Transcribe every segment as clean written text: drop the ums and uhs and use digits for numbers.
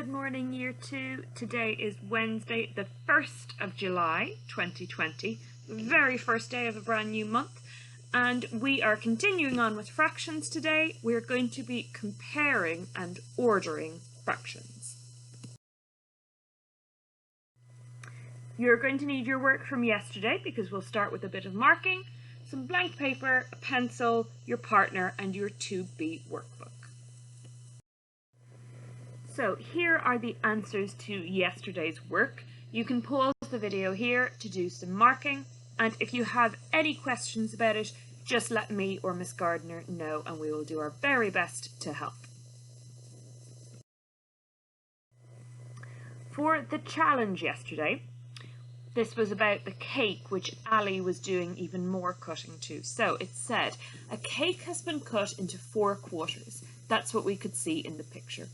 Good morning, Year 2. Today is Wednesday, the 1st of July, 2020, the very first day of a brand new month, and we are continuing on with fractions today. We're going to be comparing and ordering fractions. You're going to need your work from yesterday because we'll start with a bit of marking, some blank paper, a pencil, your partner, and your 2B workbook. So here are the answers to yesterday's work. You can pause the video here to do some marking, and if you have any questions about it, just let me or Miss Gardner know and we will do our very best to help. For the challenge yesterday, this was about the cake, which Ali was doing even more cutting to. So it said, a cake has been cut into 4 quarters. That's what we could see in the picture.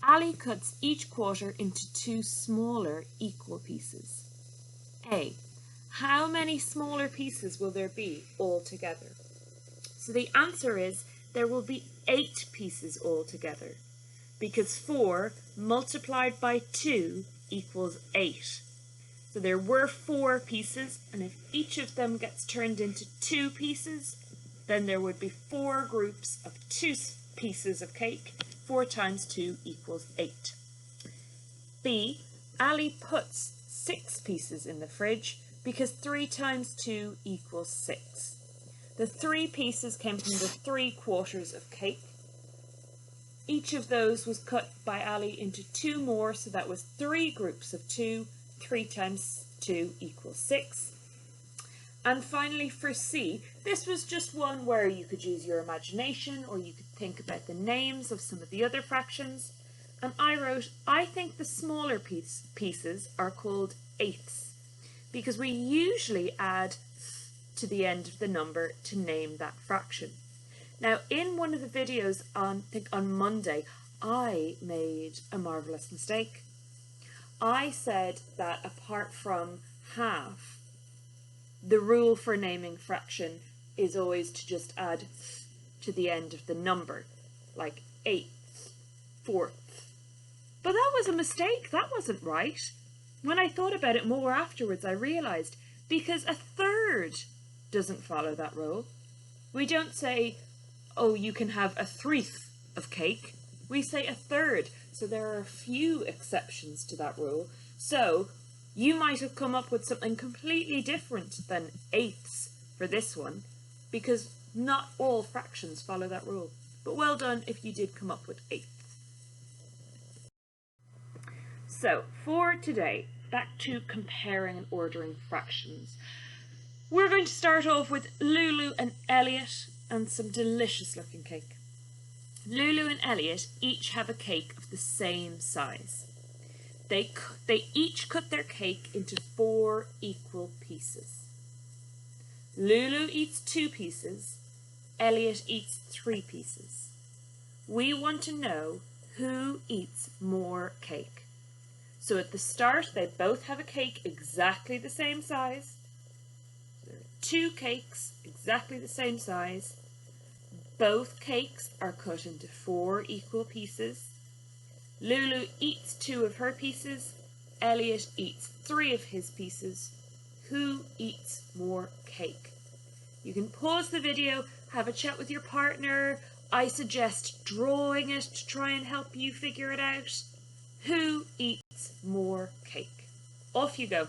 Ali cuts each quarter into 2 smaller equal pieces. A. How many smaller pieces will there be altogether? So the answer is there will be 8 pieces altogether, because 4 multiplied by 2 equals 8. So there were 4 pieces, and if each of them gets turned into 2 pieces, then there would be 4 groups of 2 pieces of cake. 4 times 2 equals 8. B. Ali puts 6 pieces in the fridge because 3 times 2 equals 6. The 3 pieces came from the 3 quarters of cake. Each of those was cut by Ali into 2 more, so that was 3 groups of 2. 3 times 2 equals 6. And finally for C, this was just one where you could use your imagination or you could think about the names of some of the other fractions. And I wrote, I think the smaller pieces are called eighths because we usually add to the end of the number to name that fraction. Now in one of the videos I think on Monday, I made a marvellous mistake. I said that apart from half, the rule for naming fraction is always to just add to the end of the number, like eighth, fourth. But that was a mistake, that wasn't right. When I thought about it more afterwards, I realised because a third doesn't follow that rule. We don't say, oh, you can have a 1/3 of cake. We say a third, so there are a few exceptions to that rule. So you might have come up with something completely different than eighths for this one, because not all fractions follow that rule. But well done if you did come up with eighths. So for today, back to comparing and ordering fractions. We're going to start off with Lulu and Elliot and some delicious looking cake. Lulu and Elliot each have a cake of the same size. They each cut their cake into 4 equal pieces. Lulu eats 2 pieces, Elliot eats 3 pieces. We want to know who eats more cake. So at the start, they both have a cake exactly the same size. There are 2 cakes exactly the same size. Both cakes are cut into 4 equal pieces. Lulu eats 2 of her pieces, Elliot eats 3 of his pieces. Who eats more cake? You can pause the video, have a chat with your partner. I suggest drawing it to try and help you figure it out. Who eats more cake? Off you go.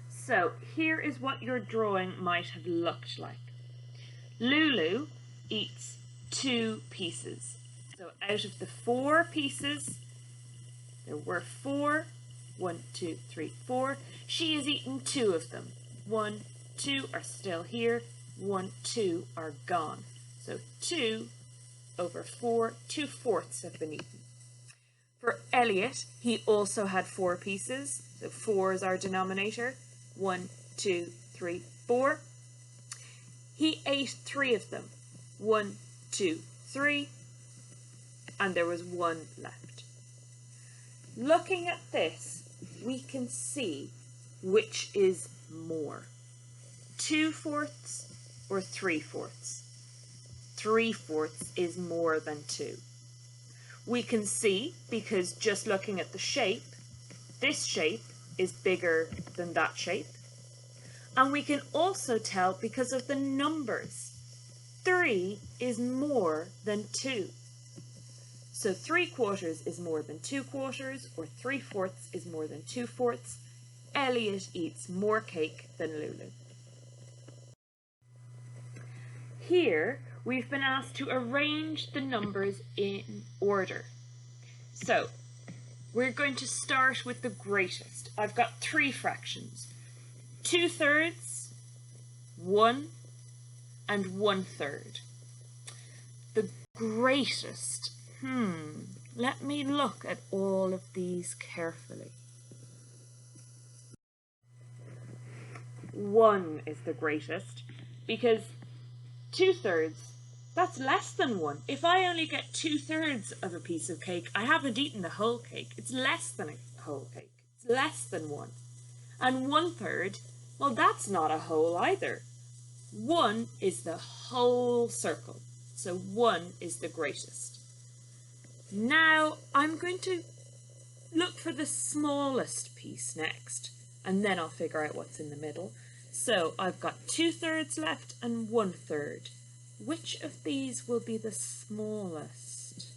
So here is what your drawing might have looked like. Lulu eats 2 pieces. So out of the 4 pieces, there were 4. 1, 2, 3, 4. She has eaten 2 of them. 1, 2 are still here. 1, 2 are gone. So 2 over 4, 2/4 have been eaten. For Elliot, he also had 4 pieces. So 4 is our denominator. 1, 2, 3, 4. He ate 3 of them. 1, 2, 3, and there was 1 left. Looking at this, we can see which is more, 2/4 or 3/4. 3/4 is more than 2. We can see, because just looking at the shape, this shape is bigger than that shape. And we can also tell because of the numbers. 3 is more than 2. So 3/4 is more than 2/4, or 3/4 is more than 2/4. Elliot eats more cake than Lulu. Here, we've been asked to arrange the numbers in order. So, we're going to start with the greatest. I've got 3 fractions. 2/3, 1, and 1/3. The greatest. Let me look at all of these carefully. 1 is the greatest because 2/3, that's less than 1. If I only get 2/3 of a piece of cake, I haven't eaten the whole cake. It's less than a whole cake. It's less than 1. And 1/3, well, that's not a whole either. 1 is the whole circle. So 1 is the greatest. Now I'm going to look for the smallest piece next, and then I'll figure out what's in the middle. So I've got 2/3 left and 1/3. Which of these will be the smallest?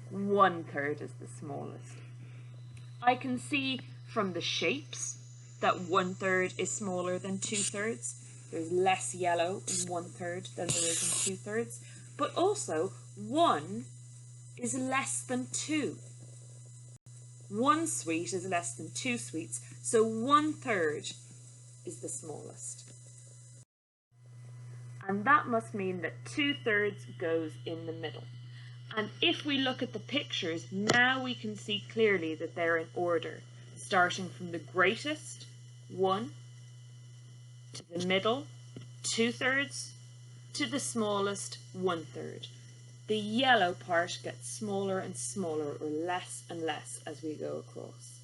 1/3 is the smallest. I can see from the shapes that 1/3 is smaller than 2/3. There's less yellow in 1/3 than there is in 2/3. But also, 1 is less than 2. 1 sweet is less than 2 sweets, so 1/3 is the smallest. And that must mean that 2/3 goes in the middle. And if we look at the pictures, now we can see clearly that they're in order, starting from the greatest, 1, to the middle, 2/3, to the smallest, 1/3. The yellow part gets smaller and smaller, or less and less, as we go across.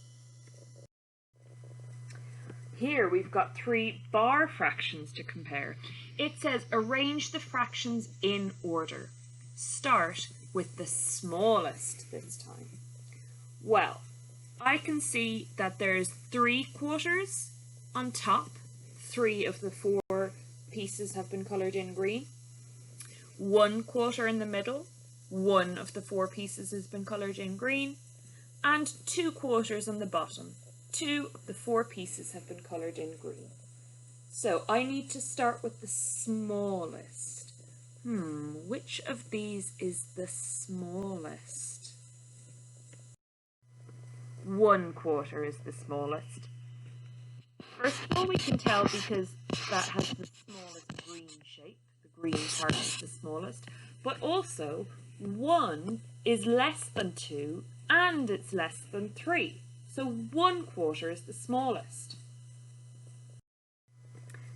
Here we've got 3 bar fractions to compare. It says arrange the fractions in order. Start with the smallest this time. Well, I can see that there's 3/4 on top. 3 of the 4 pieces have been coloured in green. 1/4 in the middle. 1 of the 4 pieces has been coloured in green. And 2/4 on the bottom. 2 of the 4 pieces have been coloured in green. So I need to start with the smallest. Which of these is the smallest? 1/4 is the smallest. First of all, we can tell because that has the smallest green shape. The green part is the smallest. But also, 1 is less than 2 and it's less than 3. So 1/4 is the smallest.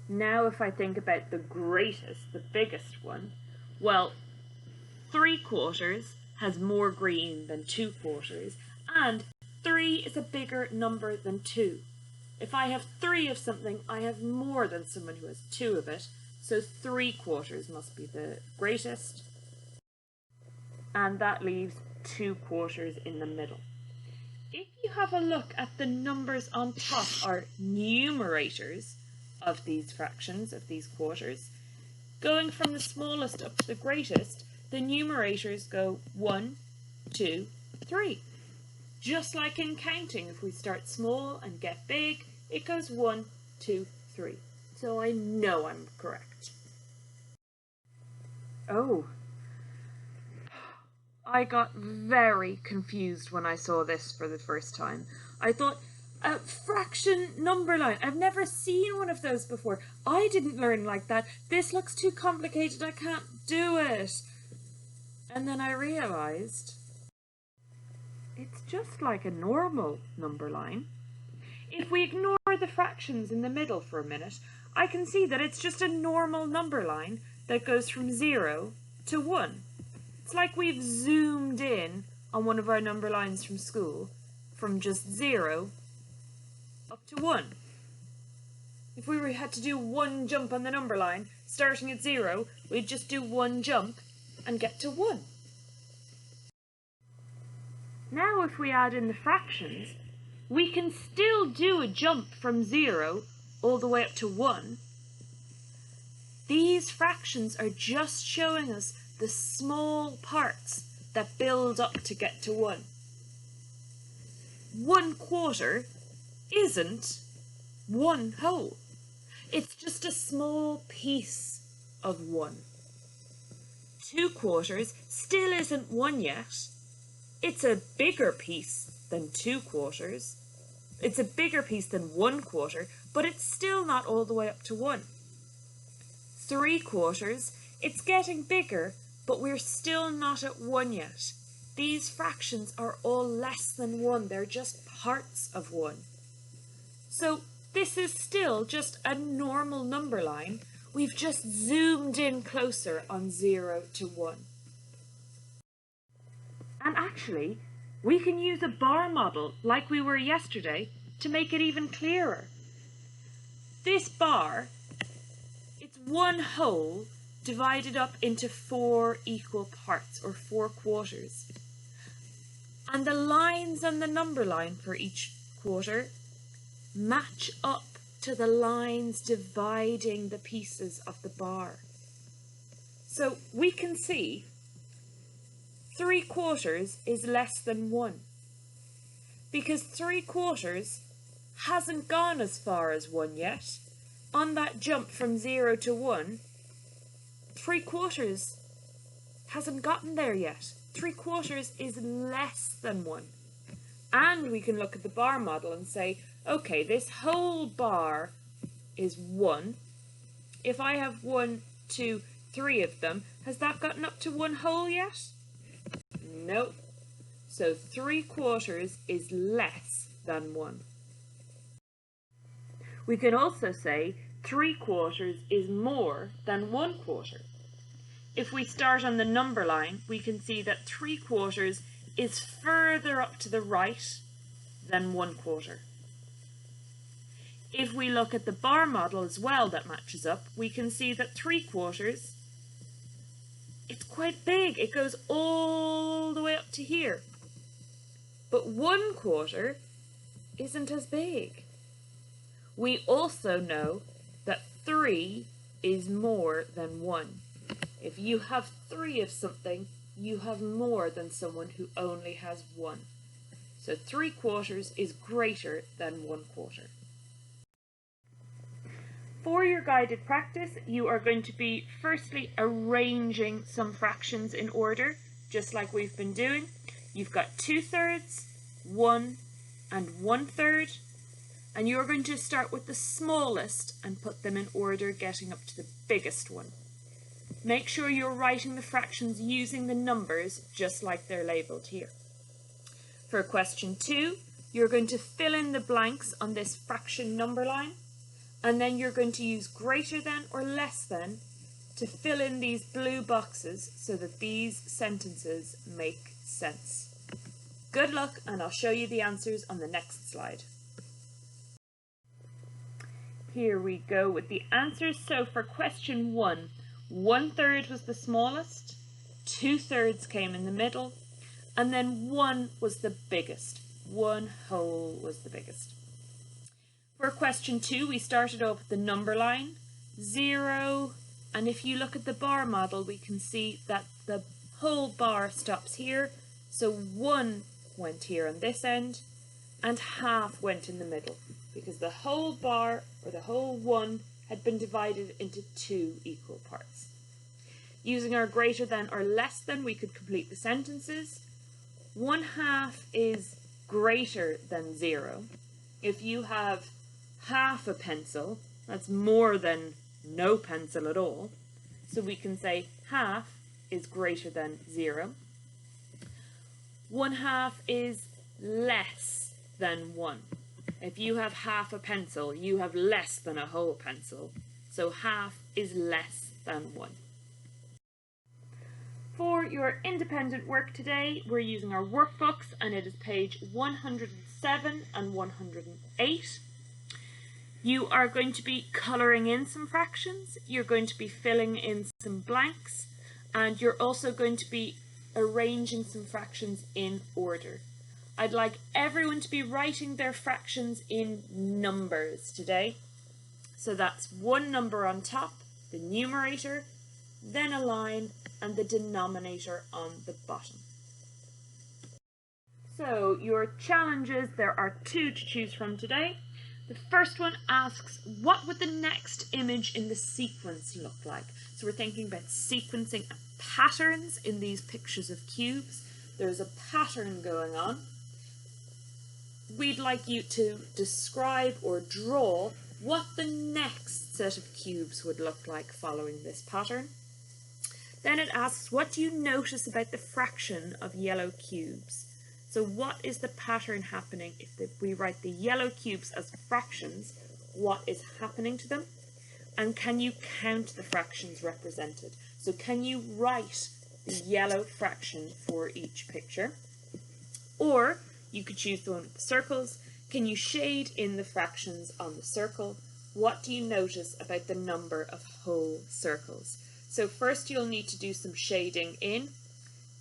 Now if I think about the greatest, the biggest one, well, 3/4 has more green than 2/4, and 3 is a bigger number than 2. If I have 3 of something, I have more than someone who has 2 of it, so 3/4 must be the greatest, and that leaves 2/4 in the middle. If you have a look at the numbers on top, are numerators of these fractions, of these quarters, going from the smallest up to the greatest, the numerators go 1, 2, 3. Just like in counting, if we start small and get big, it goes 1, 2, 3. So I know I'm correct. Oh, I got very confused when I saw this for the first time. I thought, a fraction number line. I've never seen one of those before. I didn't learn like that. This looks too complicated. I can't do it. And then I realised it's just like a normal number line. If we ignore the fractions in the middle for a minute, I can see that it's just a normal number line that goes from 0 to 1. It's like we've zoomed in on one of our number lines from school, from just 0 up to 1. If we had to do one jump on the number line, starting at 0, we'd just do one jump and get to 1. Now if we add in the fractions, we can still do a jump from 0 all the way up to 1. These fractions are just showing us the small parts that build up to get to 1. 1/4 isn't 1 whole. It's just a small piece of 1. 2/4 still isn't 1 yet. It's a bigger piece than 2/4. It's a bigger piece than 1/4, but it's still not all the way up to 1. 3/4, it's getting bigger, but we're still not at 1 yet. These fractions are all less than 1. They're just parts of 1. So this is still just a normal number line. We've just zoomed in closer on 0 to 1. And actually, we can use a bar model like we were yesterday to make it even clearer. This bar, it's 1 whole divided up into 4 equal parts, or 4/4. And the lines on the number line for each quarter match up to the lines dividing the pieces of the bar. So we can see 3/4 is less than 1, because 3/4 hasn't gone as far as 1 yet. On that jump from 0 to 1, 3/4 hasn't gotten there yet. 3/4 is less than 1. And we can look at the bar model and say, okay, this whole bar is 1. If I have 1, 2, 3 of them, has that gotten up to 1 whole yet? Nope. So 3/4 is less than 1. We can also say 3/4 is more than 1/4. If we start on the number line, we can see that 3/4 is further up to the right than 1/4. If we look at the bar model as well that matches up, we can see that 3/4, it's quite big. It goes all the way up to here. But 1/4 isn't as big. We also know that 3 is more than 1. If you have 3 of something, you have more than someone who only has 1. So 3/4 is greater than 1/4. For your guided practice, you are going to be firstly arranging some fractions in order, just like we've been doing. You've got 2/3, 1, and 1/3, and you're going to start with the smallest and put them in order, getting up to the biggest one. Make sure you're writing the fractions using the numbers just like they're labelled here. For question 2, you're going to fill in the blanks on this fraction number line, and then you're going to use greater than or less than to fill in these blue boxes so that these sentences make sense. Good luck, and I'll show you the answers on the next slide. Here we go with the answers. So for question 1, 1/3 was the smallest, 2/3 came in the middle, and then 1 was the biggest. 1 whole was the biggest. For question 2, we started off with the number line, 0, and if you look at the bar model, we can see that the whole bar stops here, so 1 went here on this end, and half went in the middle, because the whole bar, or the whole 1, had been divided into 2 equal parts. Using our greater than or less than, we could complete the sentences. 1/2 is greater than 0. If you have half a pencil, that's more than no pencil at all. So we can say half is greater than 0. 1/2 is less than 1. If you have half a pencil, you have less than a whole pencil. So half is less than 1. For your independent work today, we're using our workbooks, and it is page 107 and 108. You are going to be colouring in some fractions, you're going to be filling in some blanks, and you're also going to be arranging some fractions in order. I'd like everyone to be writing their fractions in numbers today. So that's one number on top, the numerator, then a line, and the denominator on the bottom. So your challenges, there are two to choose from today. The first one asks, what would the next image in the sequence look like? So we're thinking about sequencing patterns in these pictures of cubes. There's a pattern going on. We'd like you to describe or draw what the next set of cubes would look like following this pattern. Then it asks, what do you notice about the fraction of yellow cubes? So what is the pattern happening if we write the yellow cubes as fractions? What is happening to them? And can you count the fractions represented? So can you write the yellow fraction for each picture? Or you could choose the one with the circles. Can you shade in the fractions on the circle? What do you notice about the number of whole circles? So first you'll need to do some shading in.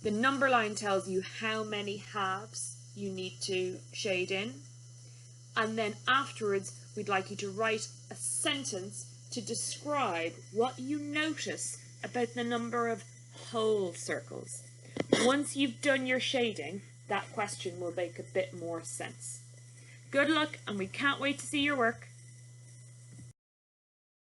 The number line tells you how many halves you need to shade in. And then afterwards, we'd like you to write a sentence to describe what you notice about the number of whole circles. Once you've done your shading, that question will make a bit more sense. Good luck, and we can't wait to see your work.